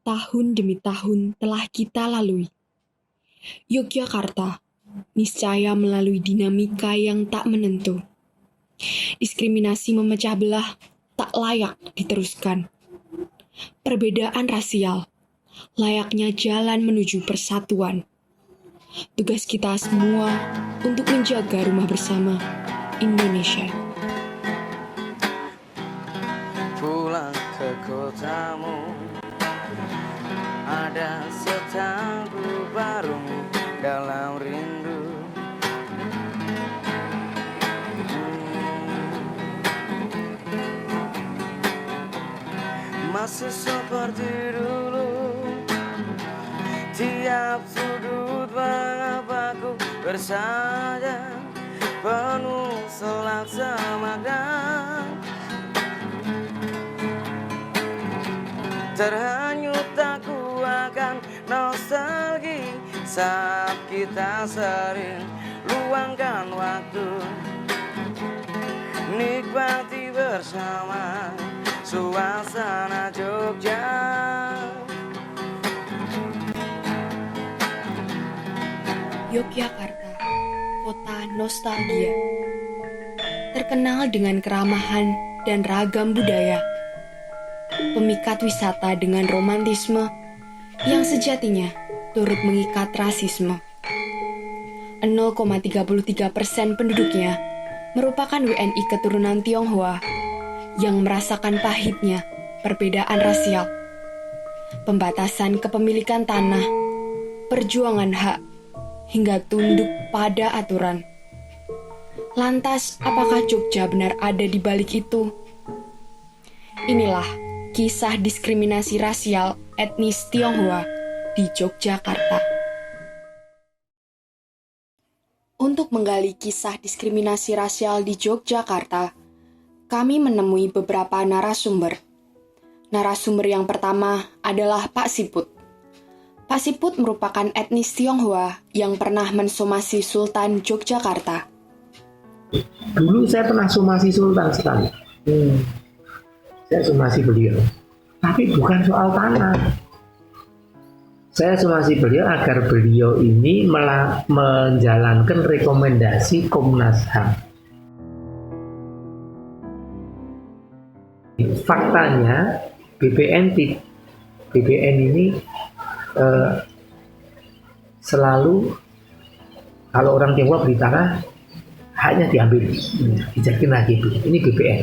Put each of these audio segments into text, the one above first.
Tahun demi tahun telah kita lalui. Yogyakarta niscaya melalui dinamika yang tak menentu. Diskriminasi memecah belah tak layak diteruskan. Perbedaan rasial layaknya jalan menuju persatuan. Tugas kita semua untuk menjaga rumah bersama Indonesia. Pulang ke kotamu, ada setangguh barumu dalam rindu. Masih seperti dulu, tiap sudut mengapaku bersandar penuh selat semakna. Terhanyut aku akan nostalgia saat kita sering luangkan waktu, nikmati bersama suasana Jogja. Yogyakarta, kota nostalgia, terkenal dengan keramahan dan ragam budaya. Pemikat wisata dengan romantisme yang sejatinya turut mengikat rasisme. 0,33% penduduknya merupakan WNI keturunan Tionghoa yang merasakan pahitnya perbedaan rasial, pembatasan kepemilikan tanah, perjuangan hak, hingga tunduk pada aturan. Lantas, apakah Jogja benar ada di balik itu? Inilah kisah diskriminasi rasial etnis Tionghoa di Yogyakarta. Untuk menggali kisah diskriminasi rasial di Yogyakarta, kami menemui beberapa narasumber. Narasumber yang pertama adalah Pak Siput. Pak Siput merupakan etnis Tionghoa yang pernah mensomasi Sultan Yogyakarta. Dulu saya pernah somasi Sultan sekali. Saya somasi beliau, tapi bukan soal tanah. Saya somasi beliau agar beliau ini menjalankan rekomendasi Komnas HAM. Faktanya BPN ini selalu kalau orang Tionghoa beli tanah haknya diambil, dijadikan HGB. Ini BPN.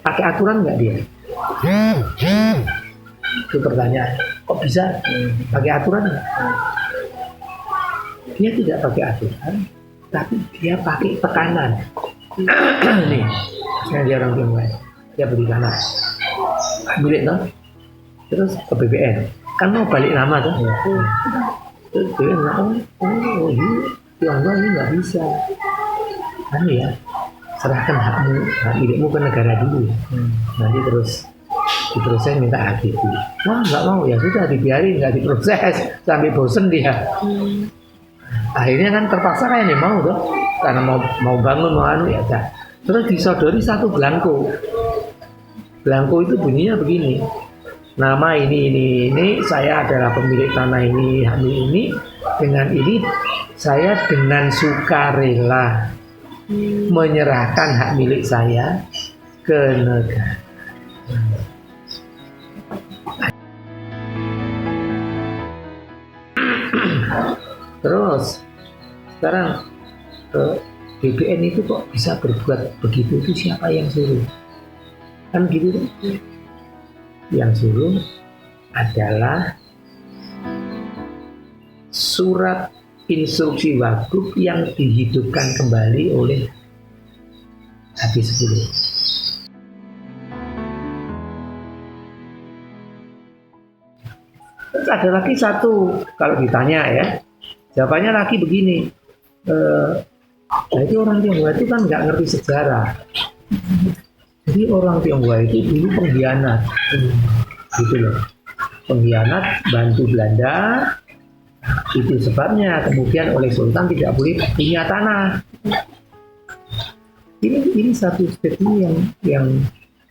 Pakai aturan nggak dia? Itu pertanyaan. Kok bisa pakai aturan nggak? Dia tidak pakai aturan, tapi dia pakai tekanan. Nih, sekarang dia orang Tionghoa, dia beli tanah, milik toh, terus ke BPN, kan mau balik nama toh. Terus BPN ini Tionghoa ini nggak bisa, kan ya. Serahkan hak milikmu ke negara dulu. Nanti terus diproses minta HGB. Wah nggak mau, ya sudah dibiarin, nggak diproses sampai bosen dia. Akhirnya kan terpaksa kayak mau tuh, karena mau bangun mau anu ya dah. Terus disodori satu belangko. Belangko itu bunyinya begini. Nama ini saya adalah pemilik tanah ini, hak milik ini. Dengan ini saya dengan sukarela menyerahkan hak milik saya ke negara. Terus sekarang BPN itu kok bisa berbuat begitu, itu siapa yang suruh? Kan gitu tuh. Yang suruh adalah surat instruksi Wagub yang dihidupkan kembali oleh Habis 10. Terus ada lagi satu, kalau ditanya ya, jawabannya lagi begini. Jadi orang Tionghoa itu kan nggak ngerti sejarah. Jadi orang Tionghoa itu dulu pengkhianat, gitu loh. Pengkhianat bantu Belanda. Itu sebabnya kemudian oleh Sultan tidak boleh punya tanah. Ini satu statement yang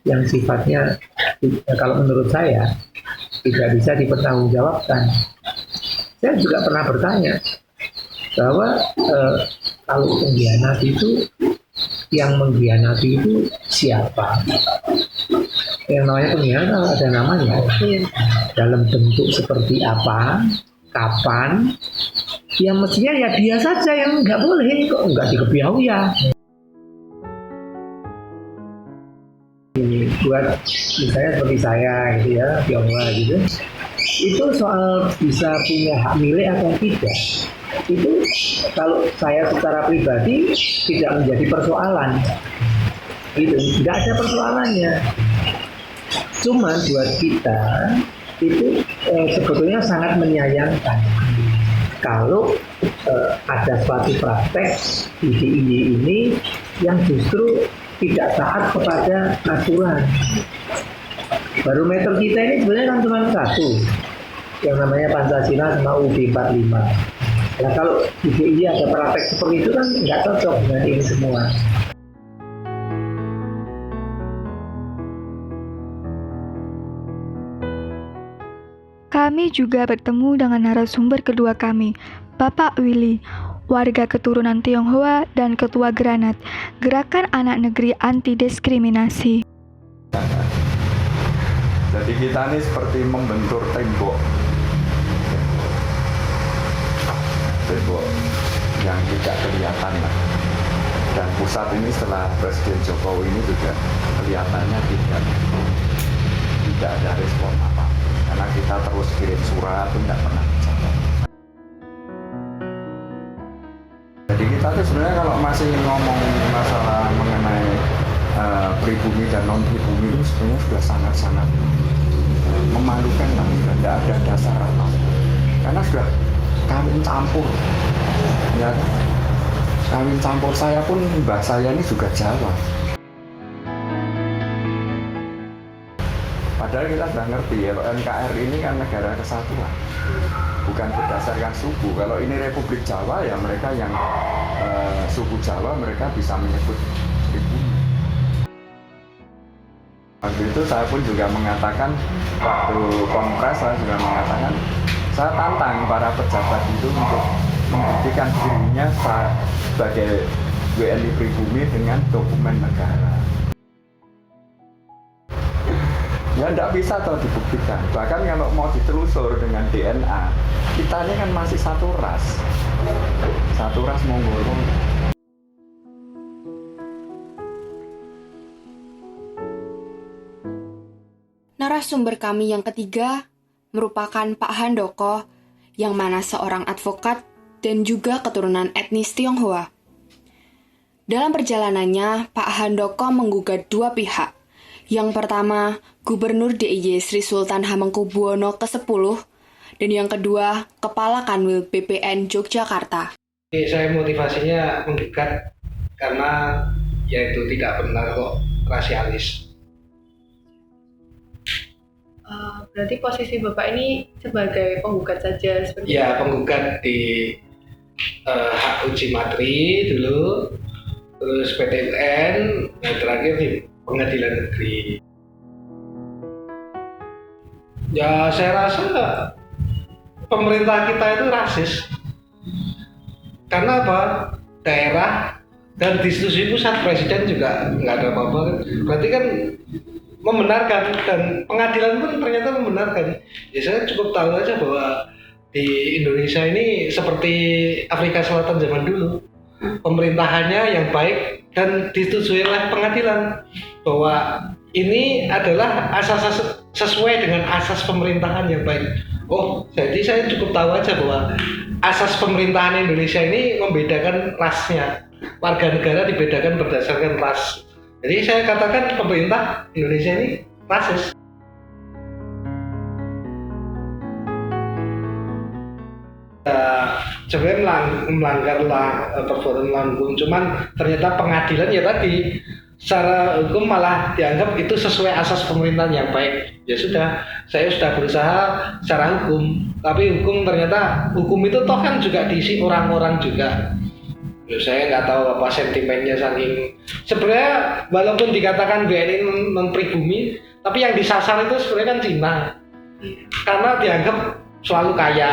yang sifatnya kalau menurut saya tidak bisa dipertanggungjawabkan. Saya juga pernah bertanya bahwa kalau pengkhianat itu, yang mengkhianati itu siapa? Yang namanya pengkhianat ada namanya. Dalam bentuk seperti apa, kapan? Yang mestinya ya dia saja yang nggak boleh, kok nggak dikebiau ya. Buat misalnya seperti saya gitu ya, Tionghoa gitu, itu soal bisa punya hak milik atau tidak, itu kalau saya secara pribadi tidak menjadi persoalan, itu nggak ada persoalannya. Cuman buat kita itu sebetulnya sangat menyayangkan kalau ada suatu praktek di DIY ini yang justru tidak taat kepada aturan. Barometer kita ini sebenarnya kan cuma satu, yang namanya Pancasila sama UUD 45. Nah kalau di DIY ada praktek seperti itu kan nggak cocok dengan ini semua. Kami juga bertemu dengan narasumber kedua kami, Bapak Willy, warga keturunan Tionghoa dan Ketua Granat, Gerakan Anak Negeri Anti Diskriminasi. Jadi kita ini seperti membentur tembok yang tidak kelihatan lah. Dan pusat ini setelah Presiden Jokowi ini juga kelihatannya tidak ada respon apa, karena kita terus kirim surat itu tidak pernah dijawab. Jadi kita tuh sebenarnya kalau masih ngomong masalah mengenai pribumi dan non pribumi itu sebenarnya sudah sangat-sangat memalukan lah, sudah tidak ada dasar apa, karena sudah kawin campur, ya kawin campur. Saya pun mbah saya ini juga Jawa, padahal kita sudah ngerti kalau NKRI ini kan negara kesatuan, bukan berdasarkan suku. Kalau ini Republik Jawa ya mereka yang suku Jawa mereka bisa menyebut pribumi. Waktu itu saya pun juga mengatakan, waktu kongres saya juga mengatakan, saya tantang para pejabat itu untuk membuktikan dirinya sebagai WNI pribumi dengan dokumen negara. Ya tidak bisa toh dibuktikan. Bahkan kalau mau ditelusur dengan DNA, kita ini kan masih satu ras Monggolo. Narasumber kami yang ketiga merupakan Pak Handoko, yang mana seorang advokat dan juga keturunan etnis Tionghoa. Dalam perjalanannya, Pak Handoko menggugat dua pihak. Yang pertama, Gubernur DIY Sri Sultan Hamengkubuwono ke-10, dan yang kedua, Kepala Kanwil BPN Yogyakarta. Saya motivasinya menggugat karena yaitu tidak benar kok rasialis. Berarti posisi Bapak ini sebagai penggugat saja seperti Ya, penggugat di hak uji materi dulu, terus PT UN, dan terakhir di Pengadilan Negeri. Ya, saya rasa pemerintah kita itu rasis. Karena apa? Daerah dan di institusi pusat, presiden juga nggak ada apa-apa. Berarti kan membenarkan, dan pengadilan pun ternyata membenarkan. Ya saya cukup tahu aja bahwa di Indonesia ini seperti Afrika Selatan zaman dulu, pemerintahannya yang baik dan disetujui oleh pengadilan bahwa ini adalah asas sesuai dengan asas pemerintahan yang baik. Oh, jadi saya cukup tahu aja bahwa asas pemerintahan Indonesia ini membedakan rasnya, warga negara dibedakan berdasarkan ras. Jadi saya katakan pemerintah Indonesia ini rasis. Sebenarnya melanggarlah perbuatan melawan hukum, cuman ternyata pengadilan ya tadi secara hukum malah dianggap itu sesuai asas pemerintahan yang baik. Ya sudah, saya sudah berusaha secara hukum, tapi hukum ternyata hukum itu toh kan juga diisi orang-orang juga. Ya, saya nggak tahu apa sentimennya saking. Sebenarnya walaupun dikatakan BNI non pribumi, tapi yang disasar itu sebenarnya kan Cina, karena dianggap selalu kaya,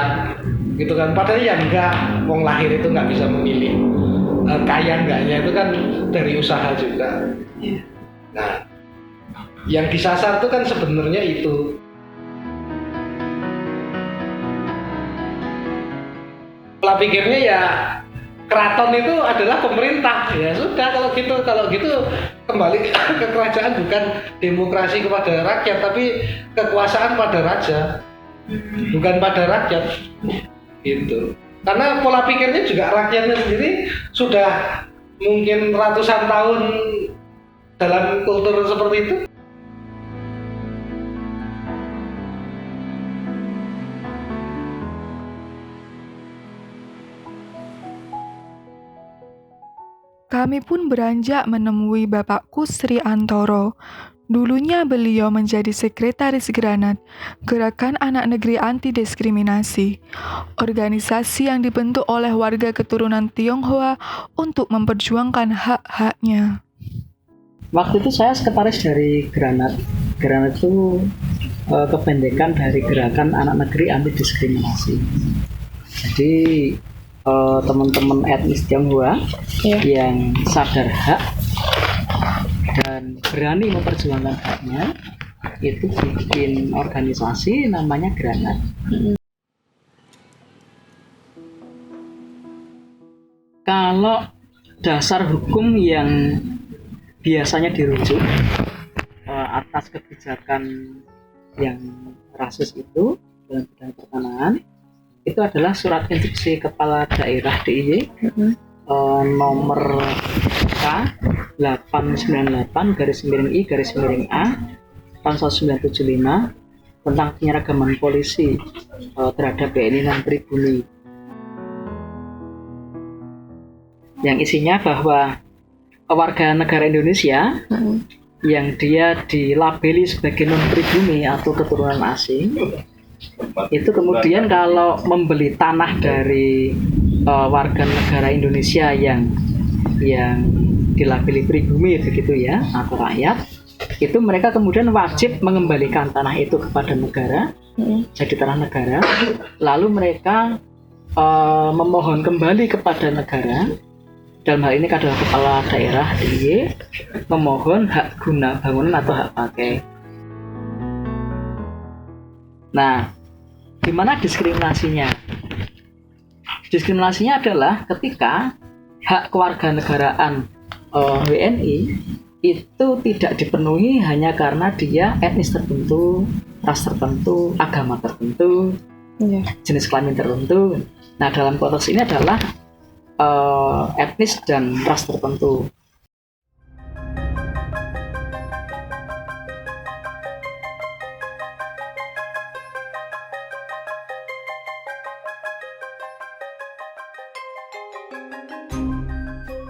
gitu kan. Padahal ya enggak, wong lahir itu nggak bisa memilih kaya enggaknya, itu kan dari usaha juga. Nah, yang disasar itu kan sebenarnya itu. Pola pikirnya ya keraton itu adalah pemerintah, ya sudah kalau gitu kembali ke kerajaan, bukan demokrasi kepada rakyat tapi kekuasaan pada raja, bukan pada rakyat, gitu. Karena pola pikirnya juga rakyatnya sendiri sudah mungkin ratusan tahun dalam kultur seperti itu. Kami pun beranjak menemui Bapak Kusri Antoro. Dulunya beliau menjadi sekretaris Granat, Gerakan Anak Negeri Anti Diskriminasi, organisasi yang dibentuk oleh warga keturunan Tionghoa untuk memperjuangkan hak-haknya. Waktu itu saya sekretaris dari Granat. Granat itu kependekan dari Gerakan Anak Negeri Anti Diskriminasi. Jadi teman-teman etnis Tionghoa yang sadar hak dan berani memperjuangkan haknya itu bikin organisasi namanya Granat. Kalau dasar hukum yang biasanya dirujuk atas kebijakan yang rasis itu dalam bidang pertanahan itu adalah surat instruksi kepala daerah DIY nomor K 898/I/A tahun 1975 tentang penyeragaman polisi terhadap BNI non pribumi, yang isinya bahwa warga negara Indonesia yang dia dilabeli sebagai non pribumi atau keturunan asing itu kemudian kalau membeli tanah dari warga negara Indonesia yang dilabeli pribumi begitu ya atau rakyat, itu mereka kemudian wajib mengembalikan tanah itu kepada negara, jadi tanah negara, lalu mereka memohon kembali kepada negara, dalam hal ini adalah kepala daerah DIY, memohon hak guna bangunan atau hak pakai. Nah, di mana diskriminasinya? Diskriminasinya adalah ketika hak kewarganegaraan WNI itu tidak dipenuhi hanya karena dia etnis tertentu, ras tertentu, agama tertentu, jenis kelamin tertentu. Nah, dalam konteks ini adalah etnis dan ras tertentu.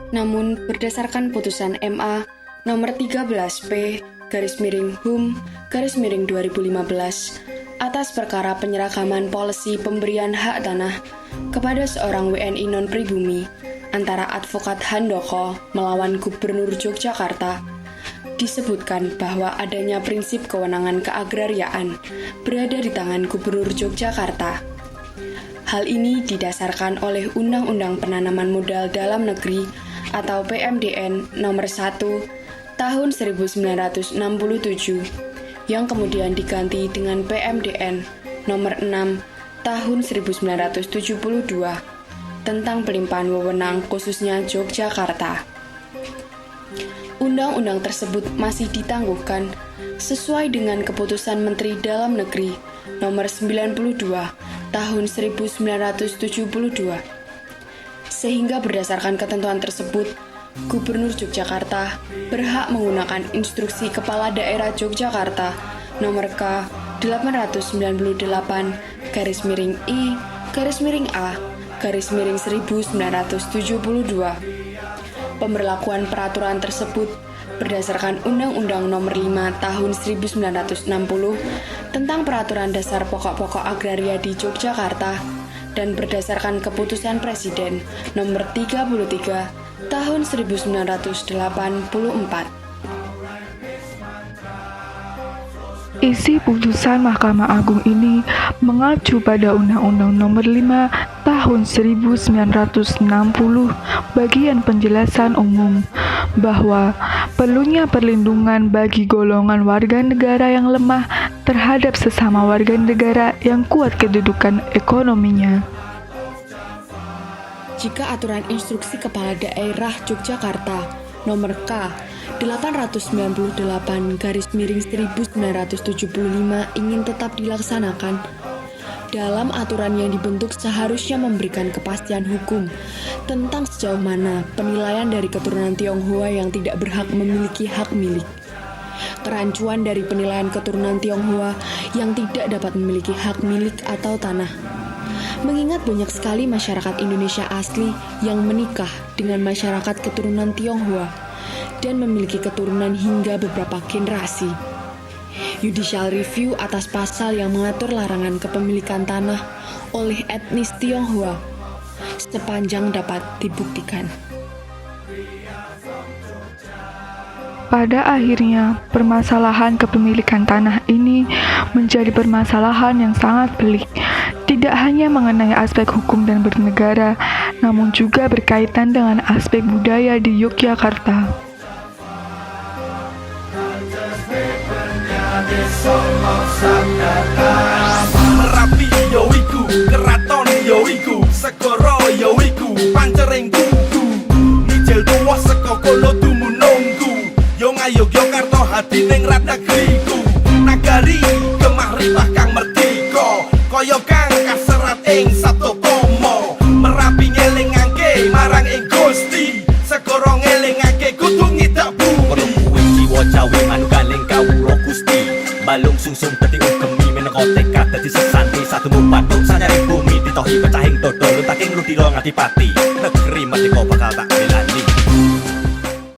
Namun, berdasarkan putusan MA nomor 13P/HUM/2015 atas perkara penyeragaman polisi pemberian hak tanah kepada seorang WNI non-pribumi antara advokat Handoko melawan Gubernur Yogyakarta, disebutkan bahwa adanya prinsip kewenangan keagrariaan berada di tangan Gubernur Yogyakarta. Hal ini didasarkan oleh Undang-Undang Penanaman Modal Dalam Negeri atau PMDN nomor 1 tahun 1967 yang kemudian diganti dengan PMDN nomor 6 tahun 1972 tentang pelimpahan wewenang khususnya Yogyakarta. Undang-undang tersebut masih ditangguhkan sesuai dengan keputusan Menteri Dalam Negeri nomor 92 tahun 1972. Sehingga berdasarkan ketentuan tersebut, Gubernur Yogyakarta berhak menggunakan instruksi Kepala Daerah Yogyakarta nomor K 898/I/A/1972. Pemberlakuan peraturan tersebut berdasarkan Undang-Undang Nomor 5 Tahun 1960 tentang Peraturan Dasar Pokok-pokok Agraria di Yogyakarta dan berdasarkan keputusan Presiden nomor 33 tahun 1984. Isi putusan Mahkamah Agung ini mengacu pada Undang-Undang Nomor 5 Tahun 1960 bagian penjelasan umum bahwa perlunya perlindungan bagi golongan warga negara yang lemah terhadap sesama warga negara yang kuat kedudukan ekonominya. Jika aturan instruksi Kepala Daerah Yogyakarta nomor K 898/1975 ingin tetap dilaksanakan, dalam aturan yang dibentuk seharusnya memberikan kepastian hukum tentang sejauh mana penilaian dari keturunan Tionghoa yang tidak berhak memiliki hak milik, kerancuan dari penilaian keturunan Tionghoa yang tidak dapat memiliki hak milik atau tanah. Mengingat banyak sekali masyarakat Indonesia asli yang menikah dengan masyarakat keturunan Tionghoa dan memiliki keturunan hingga beberapa generasi. Judicial review atas pasal yang mengatur larangan kepemilikan tanah oleh etnis Tionghoa sepanjang dapat dibuktikan. Pada akhirnya, permasalahan kepemilikan tanah ini menjadi permasalahan yang sangat pelik, tidak hanya mengenai aspek hukum dan bernegara, namun juga berkaitan dengan aspek budaya di Yogyakarta. Merapi yo iku, keraton yo iku, segara yo iku, pancering kuku. Nijel tuwa saka kono dumunungku, yo Yogyakarta hati ning rat negeriku. Nagari gemah ripah kang merdeka, kaya kang kaserat ing Satopama. Merapi ngelingake marang ing Gusti, segara ngelingake kudu ngidak bumi. Perempuan jiwa Jawi manugaling kawula Gusti, balung sungsung dadi ugemi meneka tekad dadi sesanti satu mupatuk sanyaring bumi ditohi pecahing dodol taking ludira ngadipati negeri merdeka bakal tak belani.